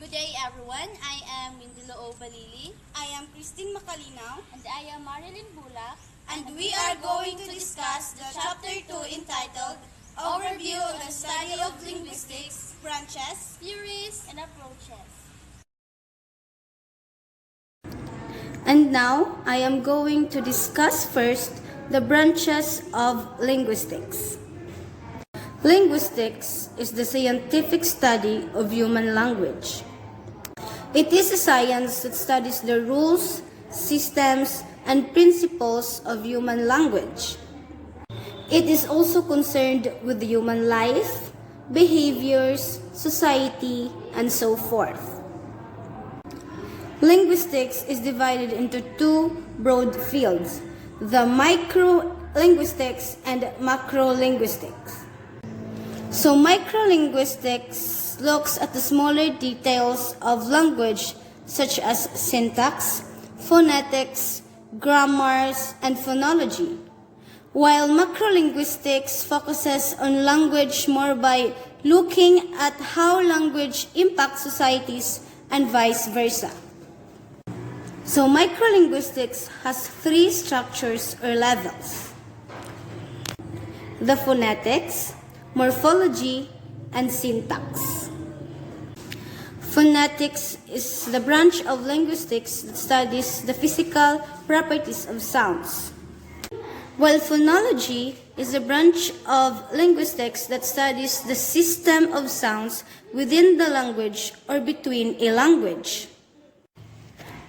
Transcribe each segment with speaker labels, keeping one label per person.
Speaker 1: Good day, everyone. I am Mindilo Balili.
Speaker 2: I am Christine Macalinaw.
Speaker 1: And I am Marilyn Bulak.
Speaker 2: And we are going to discuss the Chapter 2 entitled Overview of the Study of Linguistics, Branches,
Speaker 1: Theories, and Approaches.
Speaker 3: And now, I am going to discuss first the branches of linguistics. Linguistics is the scientific study of human language. It is a science that studies the rules, systems, and principles of human language. It is also concerned with human life, behaviors, society, and so forth. Linguistics is divided into two broad fields, the microlinguistics and macrolinguistics. So microlinguistics looks at the smaller details of language such as syntax, phonetics, grammars, and phonology, while macrolinguistics focuses on language more by looking at how language impacts societies and vice versa. So microlinguistics has three structures or levels: the phonetics, morphology, and syntax. Phonetics is the branch of linguistics that studies the physical properties of sounds, while phonology is a branch of linguistics that studies the system of sounds within the language or between a language.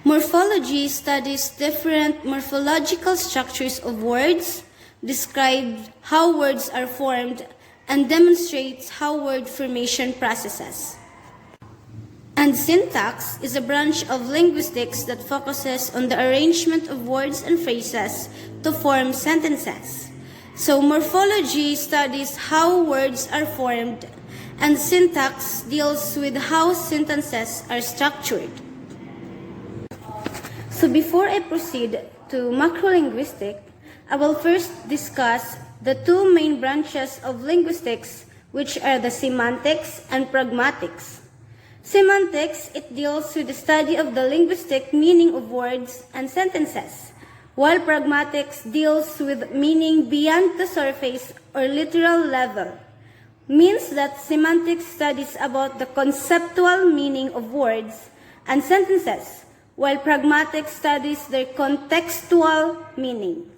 Speaker 3: Morphology studies different morphological structures of words, describes how words are formed, and demonstrates how word formation processes. And syntax is a branch of linguistics that focuses on the arrangement of words and phrases to form sentences. So morphology studies how words are formed, and syntax deals with how sentences are structured. So before I proceed to macrolinguistics, I will first discuss the two main branches of linguistics, which are the semantics and pragmatics. Semantics, it deals with the study of the linguistic meaning of words and sentences, while pragmatics deals with meaning beyond the surface or literal level. Means that semantics studies about the conceptual meaning of words and sentences, while pragmatics studies their contextual meaning.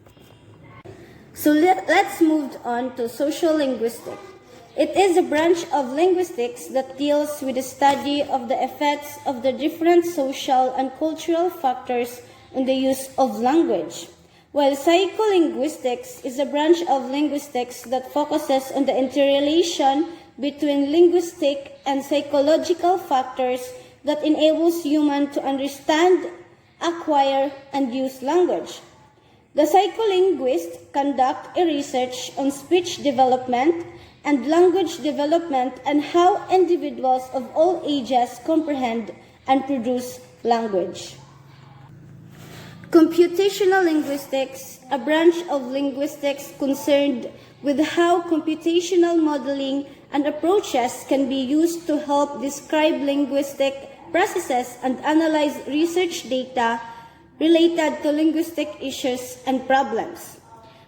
Speaker 3: So let's move on to social linguistics. It is a branch of linguistics that deals with the study of the effects of the different social and cultural factors in the use of language, while psycholinguistics is a branch of linguistics that focuses on the interrelation between linguistic and psychological factors that enables humans to understand, acquire, and use language. The psycholinguists conduct a research on speech development and language development and how individuals of all ages comprehend and produce language. Computational linguistics, a branch of linguistics concerned with how computational modeling and approaches can be used to help describe linguistic processes and analyze research data related to linguistic issues and problems.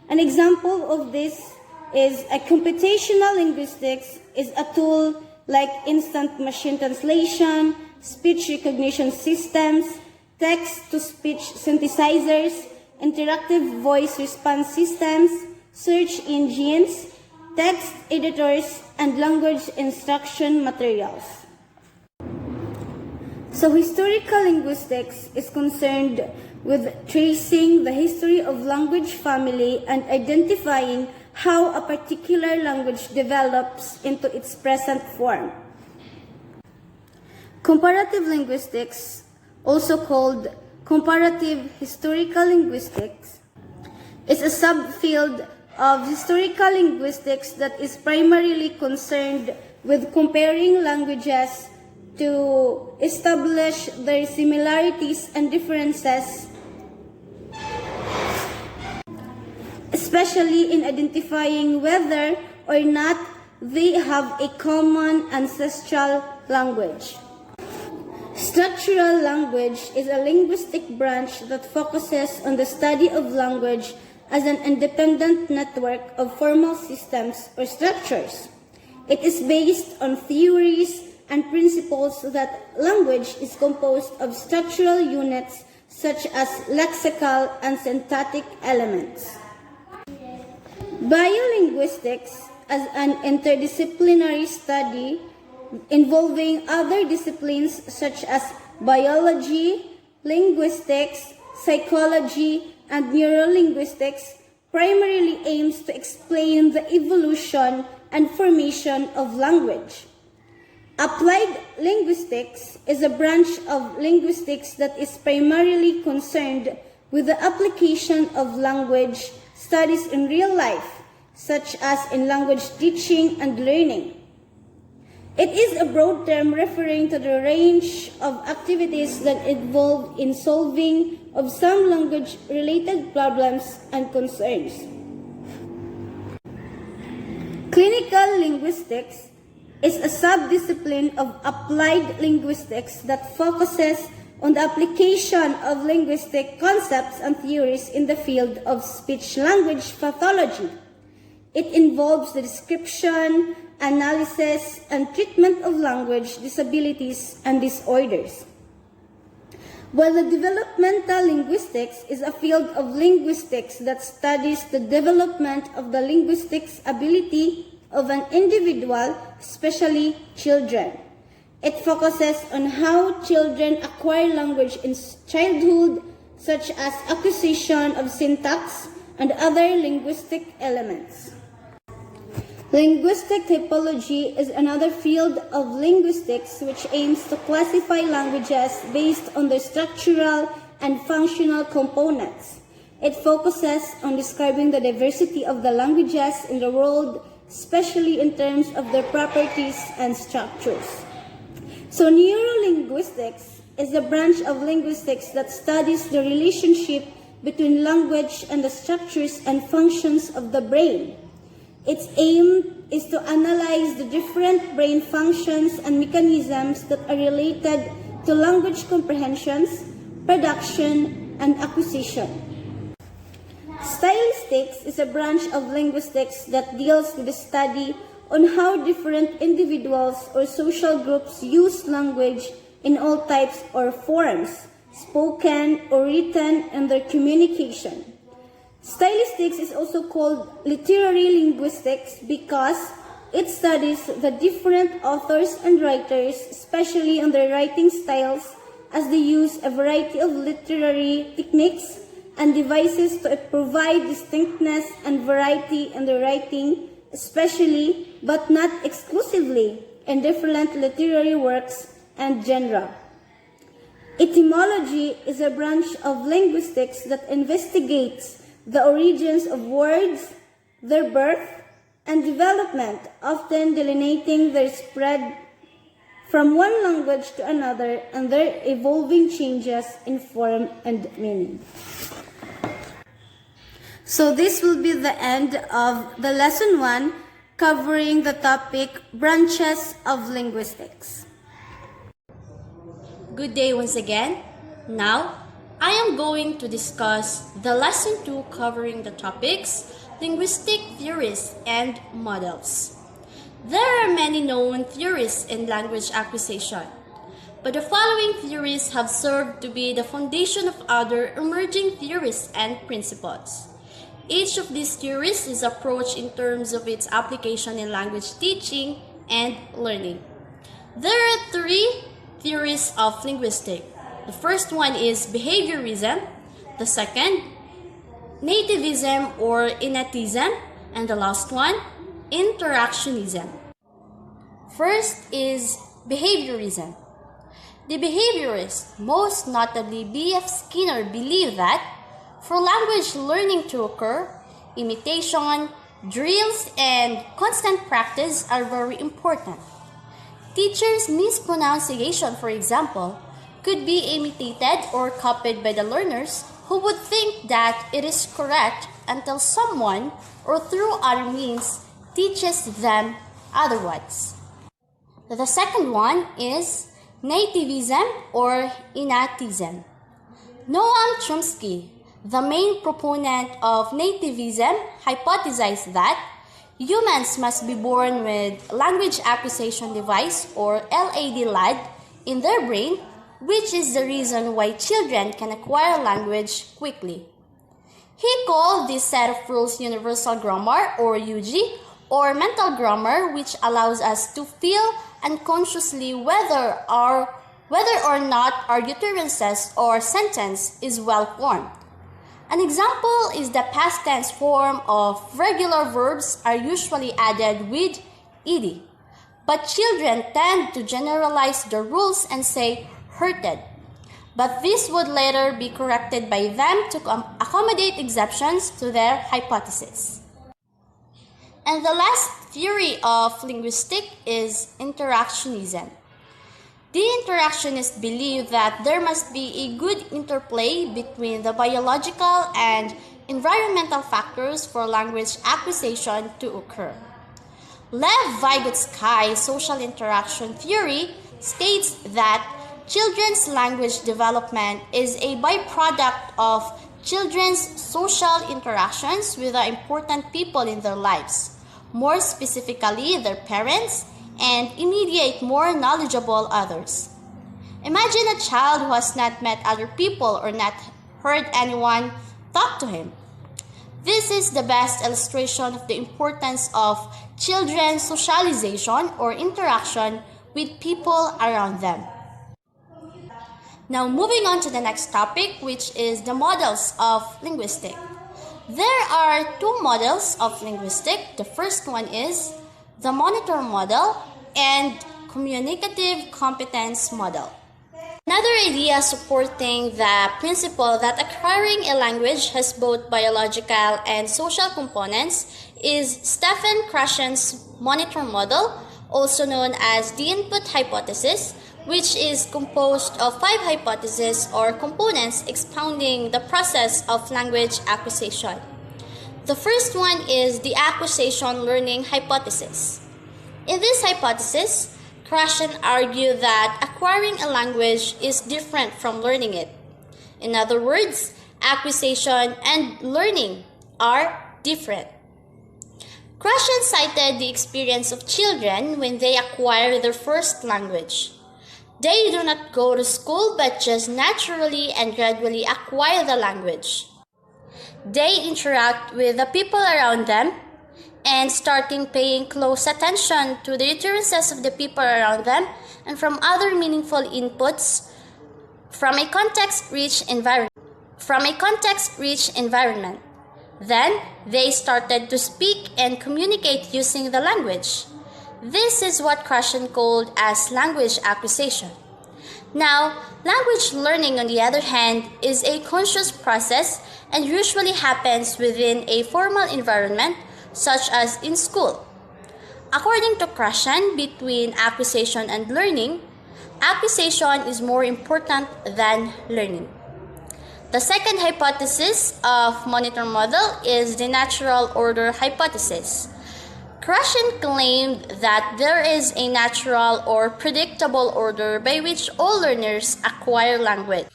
Speaker 3: An example of this is a computational linguistics is a tool like instant machine translation, speech recognition systems, text-to-speech synthesizers, interactive voice response systems, search engines, text editors, and language instruction materials. So historical linguistics is concerned with tracing the history of language family and identifying how a particular language develops into its present form. Comparative linguistics, also called comparative historical linguistics, is a subfield of historical linguistics that is primarily concerned with comparing languages to establish their similarities and differences, especially in identifying whether or not they have a common ancestral language. Structural language is a linguistic branch that focuses on the study of language as an independent network of formal systems or structures. It is based on theories and principles that language is composed of structural units such as lexical and syntactic elements. Biolinguistics, as an interdisciplinary study involving other disciplines such as biology, linguistics, psychology, and neurolinguistics, primarily aims to explain the evolution and formation of language. Applied linguistics is a branch of linguistics that is primarily concerned with the application of language studies in real life, such as in language teaching and learning. It is a broad term referring to the range of activities that involve in solving of some language-related problems and concerns. Clinical linguistics is a subdiscipline of applied linguistics that focuses on the application of linguistic concepts and theories in the field of speech-language pathology. It involves the description, analysis, and treatment of language disabilities and disorders. While the developmental linguistics is a field of linguistics that studies the development of the linguistic ability of an individual, especially children. It focuses on how children acquire language in childhood, such as acquisition of syntax and other linguistic elements. Linguistic typology is another field of linguistics which aims to classify languages based on their structural and functional components. It focuses on describing the diversity of the languages in the world, especially in terms of their properties and structures. So neurolinguistics is a branch of linguistics that studies the relationship between language and the structures and functions of the brain. Its aim is to analyze the different brain functions and mechanisms that are related to language comprehensions, production, and acquisition. Stylistics is a branch of linguistics that deals with the study on how different individuals or social groups use language in all types or forms, spoken or written, in their communication. Stylistics is also called literary linguistics because it studies the different authors and writers, especially on their writing styles, as they use a variety of literary techniques and devices to provide distinctness and variety in their writing, especially, but not exclusively, in different literary works and genre. Etymology is a branch of linguistics that investigates the origins of words, their birth, and development, often delineating their spread from one language to another and their evolving changes in form and meaning. So this will be the end of the lesson 1 covering the topic branches of linguistics.
Speaker 2: Good day once again. Now, I am going to discuss the lesson 2 covering the topics linguistic theories and models. There are many known theories in language acquisition, but the following theories have served to be the foundation of other emerging theories and principles. Each of these theories is approached in terms of its application in language teaching and learning. There are 3 theories of linguistics. The first one is behaviorism, the second, nativism or innatism, and the last one, interactionism. First is behaviorism. The behaviorists, most notably B.F. Skinner, believe that for language learning to occur, imitation, drills, and constant practice are very important. Teachers' mispronunciation, for example, could be imitated or copied by the learners who would think that it is correct until someone or through other means teaches them otherwise. The second one is nativism or innatism. Noam Chomsky, the main proponent of nativism, hypothesized that humans must be born with language acquisition device or LAD in their brain, which is the reason why children can acquire language quickly. He called this set of rules universal grammar or UG or mental grammar, which allows us to feel unconsciously whether or not our utterances or sentence is well formed. An example is the past tense form of regular verbs are usually added with ed, but children tend to generalize the rules and say hurted. But this would later be corrected by them to accommodate exceptions to their hypothesis. And the last theory of linguistics is interactionism. The interactionists believe that there must be a good interplay between the biological and environmental factors for language acquisition to occur. Lev Vygotskay's social interaction theory states that children's language development is a byproduct of children's social interactions with the important people in their lives, more specifically their parents, and immediate, more knowledgeable others. Imagine a child who has not met other people or not heard anyone talk to him. This is the best illustration of the importance of children's socialization or interaction with people around them. Now moving on to the next topic, which is the models of linguistics. There are two models of linguistics. The first one is the monitor model and communicative competence model. Another idea supporting the principle that acquiring a language has both biological and social components is Stephen Krashen's monitor model, also known as the input hypothesis, which is composed of 5 hypotheses or components expounding the process of language acquisition. The first one is the acquisition learning hypothesis. In this hypothesis, Krashen argued that acquiring a language is different from learning it. In other words, acquisition and learning are different. Krashen cited the experience of children when they acquire their first language. They do not go to school but just naturally and gradually acquire the language. They interact with the people around them and starting paying close attention to the utterances of the people around them and from other meaningful inputs from a context-rich environment. Then they started to speak and communicate using the language. This is what Krashen called as language acquisition. Now, language learning, on the other hand, is a conscious process and usually happens within a formal environment, such as in school. According to Krashen, between acquisition and learning, acquisition is more important than learning. The second hypothesis of monitor model is the natural order hypothesis. Krashen claimed that there is a natural or predictable order by which all learners acquire language.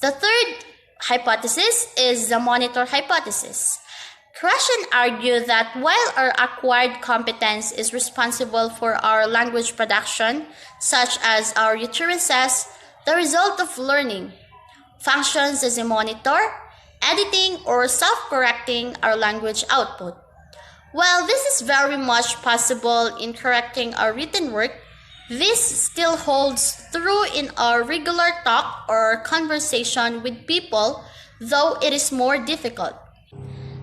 Speaker 2: The third hypothesis is the monitor hypothesis. Krashen argued that while our acquired competence is responsible for our language production, such as our utterances, the result of learning functions as a monitor, editing or self-correcting our language output. While this is very much possible in correcting our written work, this still holds true in our regular talk or conversation with people, though it is more difficult.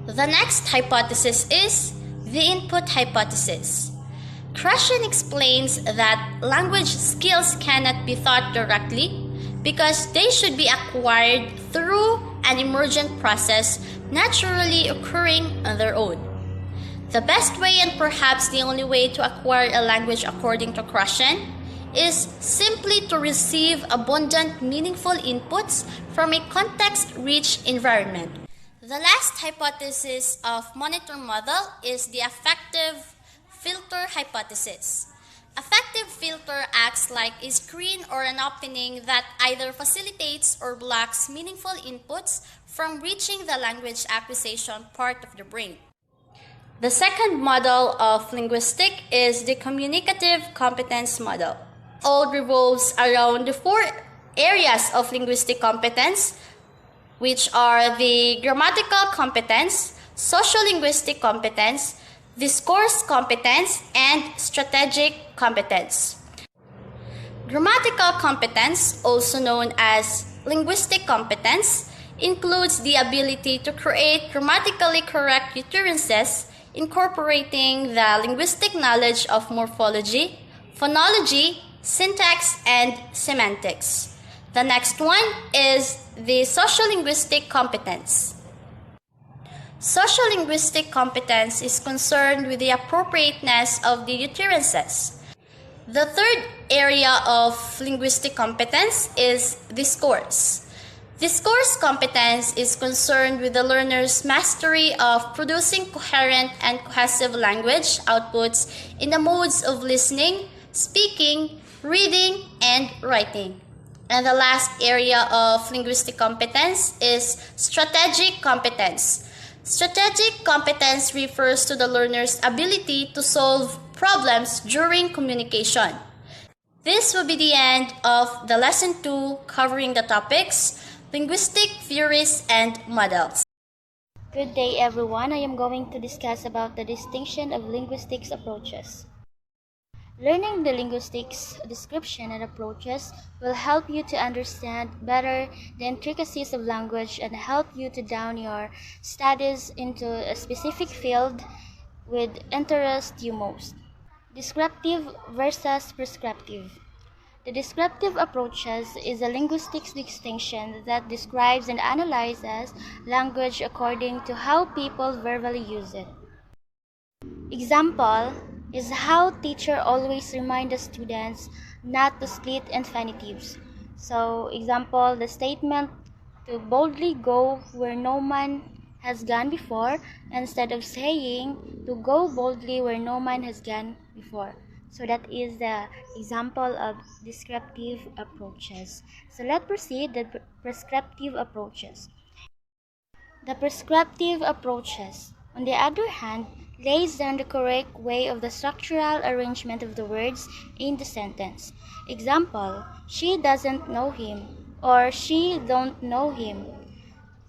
Speaker 2: The next hypothesis is the input hypothesis. Krashen explains that language skills cannot be taught directly because they should be acquired through an emergent process naturally occurring on their own. The best way and perhaps the only way to acquire a language according to Krashen is simply to receive abundant, meaningful inputs from a context-rich environment. The last hypothesis of monitor model is the affective filter hypothesis. Affective filter acts like a screen or an opening that either facilitates or blocks meaningful inputs from reaching the language acquisition part of the brain. The second model of linguistic is the communicative competence model. All revolves around the four areas of linguistic competence, which are the grammatical competence, sociolinguistic competence, discourse competence, and strategic competence. Grammatical competence, also known as linguistic competence, includes the ability to create grammatically correct utterances, incorporating the linguistic knowledge of morphology, phonology, syntax, and semantics. The next one is the sociolinguistic competence. Sociolinguistic competence is concerned with the appropriateness of the utterances. The third area of linguistic competence is discourse. Discourse competence is concerned with the learner's mastery of producing coherent and cohesive language outputs in the modes of listening, speaking, reading, and writing. And the last area of linguistic competence is strategic competence. Strategic competence refers to the learner's ability to solve problems during communication. This will be the end of the lesson 2 covering the topics linguistic theories and models.
Speaker 3: Good day, everyone. I am going to discuss about the distinction of linguistics approaches. Learning the linguistics description and approaches will help you to understand better the intricacies of language and help you to down your studies into a specific field with interest you most. Descriptive versus prescriptive. The descriptive approaches is a linguistics distinction that describes and analyzes language according to how people verbally use it. Example is how teacher always remind the students not to split infinitives. So, example, the statement to boldly go where no man has gone before instead of saying to go boldly where no man has gone before. So that is the example of descriptive approaches. So let's proceed the prescriptive approaches. The prescriptive approaches, on the other hand, lays down the correct way of the structural arrangement of the words in the sentence. Example, she doesn't know him or she don't know him.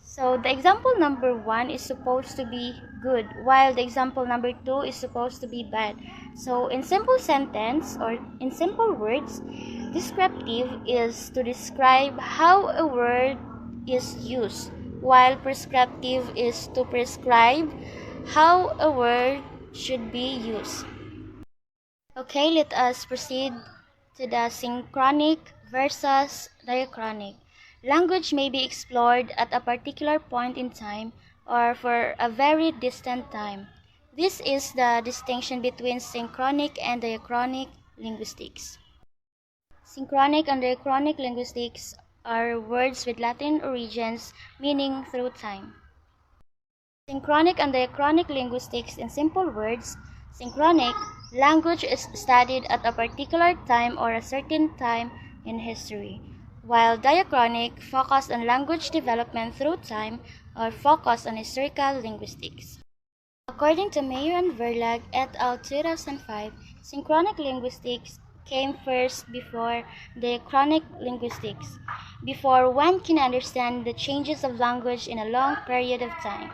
Speaker 3: So the example number 1 is supposed to be good, while the example number 2 is supposed to be bad. So in simple sentence or in simple words, descriptive is to describe how a word is used, while prescriptive is to prescribe how a word should be used. Okay, let us proceed to the synchronic versus diachronic. Language may be explored at a particular point in time or for a very distant time. This is the distinction between synchronic and diachronic linguistics. Synchronic and diachronic linguistics are words with Latin origins meaning through time. Synchronic and diachronic linguistics in simple words. Synchronic, language is studied at a particular time or a certain time in history, while diachronic focus on language development through time or focus on historical linguistics. According to Mayer and Verlag et al. 2005, synchronic linguistics came first before diachronic linguistics, before one can understand the changes of language in a long period of time.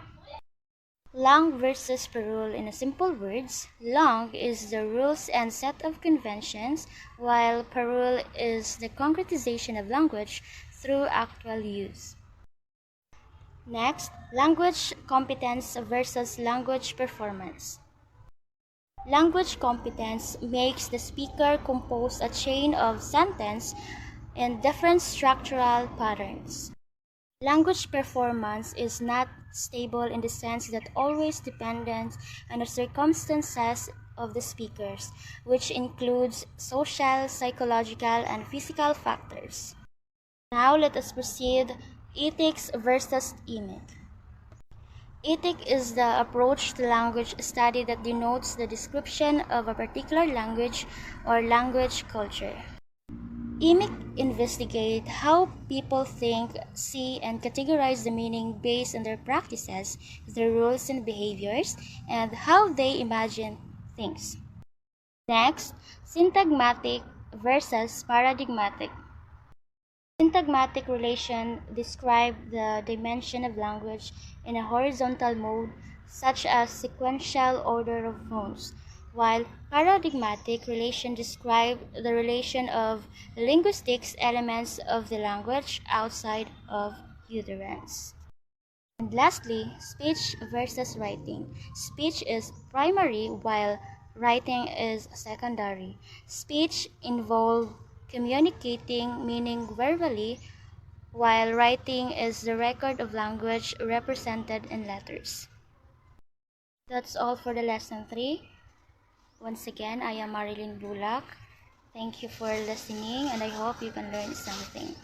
Speaker 3: Lang versus parole in simple words. Lang is the rules and set of conventions, while parole is the concretization of language through actual use. Next, language competence versus language performance. Language competence makes the speaker compose a chain of sentence in different structural patterns. Language performance is not stable in the sense that always dependent on the circumstances of the speakers, which includes social, psychological, and physical factors. Now let us proceed ethics versus image.
Speaker 4: Ethic is the approach to language study that denotes the description of a particular language or language culture. EMIC investigate how people think, see, and categorize the meaning based on their practices, their rules and behaviors, and how they imagine things. Next, syntagmatic versus paradigmatic. Syntagmatic relation describe the dimension of language in a horizontal mode, such as sequential order of phones, while paradigmatic relation describe the relation of linguistics elements of the language outside of utterance. And lastly, speech versus writing. Speech is primary while writing is secondary. Speech involves communicating meaning verbally, while writing is the record of language represented in letters. That's all for the lesson 3. Once again, I am Marilyn Bulak. Thank you for listening and I hope you can learn something.